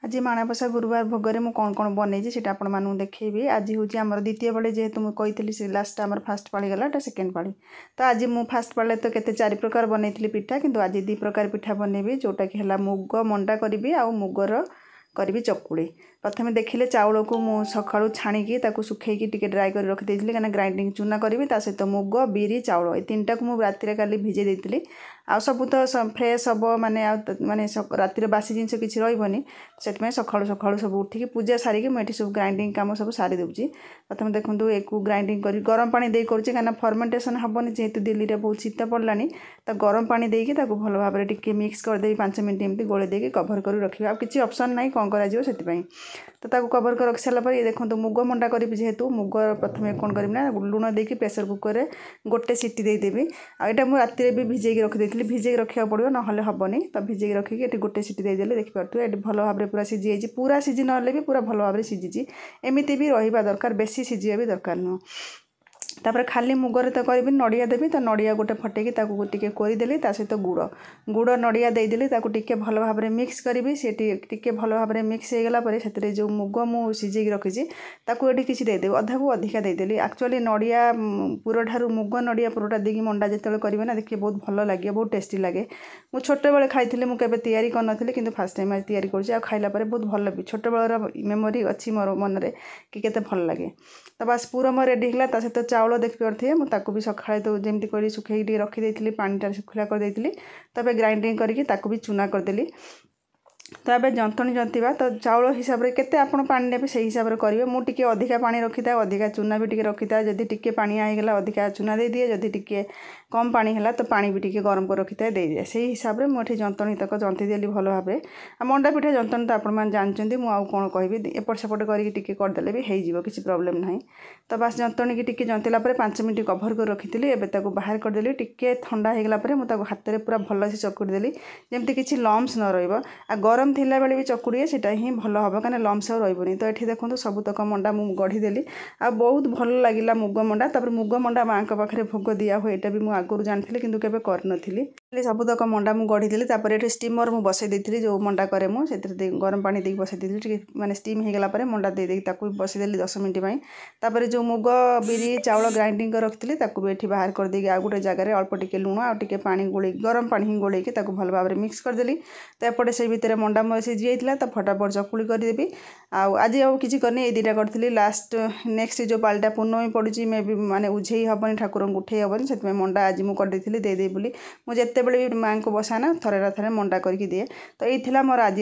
आज माणबसा गुरुवार भोगरे मु कौन कौन बनई से आपको देखी। आज हूँ आम द्वितीय पाली जेहेतु मुझे कही लास्ट आम फास्ट पाली गला सेकेंड पाली। तो आज मु फास्ट पाली तो केते 4 प्रकार बनई पिठा, किंतु आज 2 प्रकार पिठा बनैबी जोटा कि है मुग मंडा करी आ मुगर करी चकुड़ी। प्रथम देखिले चाउल को मु सकाळू छाणिकी सुखैकी टिके ड्राई कर रखी देइथिले, काना ग्राइंडिंग चूना करी सहित मुग बिरी चाउल ए 3टा को मु राति काली भिजे देइथिली। आ सब तो फ्रेश हम माने माने रातिर बासी जिनस किसी रही से सकाळू सकाळू सब उठिकी पूजा सारिकी मुझे सब ग्राइंडिंग काम सब सारी दूची। प्रथम देखो एक ग्राइंडिंग कर गरम पानी दे करुच्चे कहीं फर्मेंटेशन हेनी जेहेतु दिल्ली में बहुत शीत पड़लानी। तो गरम पानी देकी भल भाव में टिके मिक्स करदे 5 मिनट एमती गोले देकी कभर कर रखिए। आ किसी ऑप्शन ना कौन कर कभर कर रखी सारापर ये देखो मुग मंडा करी जेहेतु मुग प्रथम कौन करना लुण देकी प्रेसर कुकर में गोटे सीटी देदेवी। आईटा मुझे राति भी भिजेकी रखी भिजेकी रखा पड़ो ना हेनी। तो भिजेकी रखिकी ये गोटे सीटी देदेले देखिपे ये भल भाव में पूरा सीझी पूरा सीझी ना भी पूरा भल भाव में सीझी एमती भी रहा दरकार बेसी सीझा भी दरकार नुह। तापर खाली मुगर तो करी नड़िया देवी। तो नड़िया गोटे फटेकी टिके कोरीदेली सहित गुड़ गुड़ नड़िया देदेली टिके भल भाव में मिक्स करी सी टिके भल भाव में मिक्स हो गला से जो मुग मु सीझेकी रखी ये किसी देदेवी अधा को अधिका देदेली। एक्चुअली नड़िया पुर ठार मुग नड़िया पुरटा देकी मंडा जो करेंगे ना देखिए बहुत भल लगे बहुत टेस्टी लगे। मुझे छोटे बेले खाई मुझे तैयारी करनी कि फास्ट टाइम आज तैयारी कर खाइला बहुत भल भी छोटे बेलर मेमोरी अच्छी मोर मन में कि केते भल लगे। तो बस पूरा मो रेडी है सहित चाउल देखिपे मुझे भी सकाଳେ तो जमी कर सुखै रखी पानीटा सुखला कर तब ग्राइंडिंग करके भी चूना करदेली। तो ये जंतणी जंतीबा तो चाउल हिसाब से केते आपण पानी नेबे से हिसाब से करेंगे। मुझे अधिका पानी रखी था अधिका चूना भी टिके रखी था जदि टिके पानी आईगला अधिका चूना दे दिए जदि टिके कम पानी है तो पानी भी टिके गरम कर रखी था दे दिए से हिसाब से मुझे जंतणी तक जंती देली भल भाव। मंडा पिठा जंतणी तो आपण जानते मुझे कौन कहि एपट सेपट करके करदेले भी हो किसी प्रोब्लेम ना। तो बस जंतणी की टिके जंतीला 5 मिनट कभर कर रखी थी एवं बाहर करदेली टिके ठंडा होगला मुझे हाथ में पूरा भल से चकुड़ी देली जमती किसी लम्स न रही। गरम थिला बेले भी चकुड़िए सेटा ही भल हम कहीं लम्स रही। तो ये देखो सबुतक मंडा मु गढ़ीदेली आ बहुत भल लगे मुग मंडा। तापर मुग मंडा माँ पाखे भोग दिया हुए यहाँ भी मुझे आगुरी जानी कि केवे कर सबुतक मंडा मु गढ़ीदेली। ये स्टीमर मु बसई देती जो मंडा करे मुझे गरम पानी देकी बसई देती माने स्टीम होगला मंडा दे बसईदेली 10 मिनट। तापर जो मुग बिरी चाउल ग्राइंडिंग कर रखी भी ये बाहर कर देगी आ गोटे जगह अल्प टिके लुण आ टिके पानी गोले गरम पानी ही गोलेकी भल भाव में मिक्स करदेली। तो एपटे से भितर मंडा मोर सीझी जाइए तो फटाफट चकुड़ी करदेवी। आज आउ किसी करनी ये 2टा करी लास्ट नेक्स्ट जो पालिटा पूर्णमी पड़ी मे भी माने उझे हेनी ठाकुर उठे हेनी से मंडा आज मुझे करदे देदेवी बोली मुझे भी माँ को बसाना थरे थरे मंडा करके दिए। तो ये मोर आज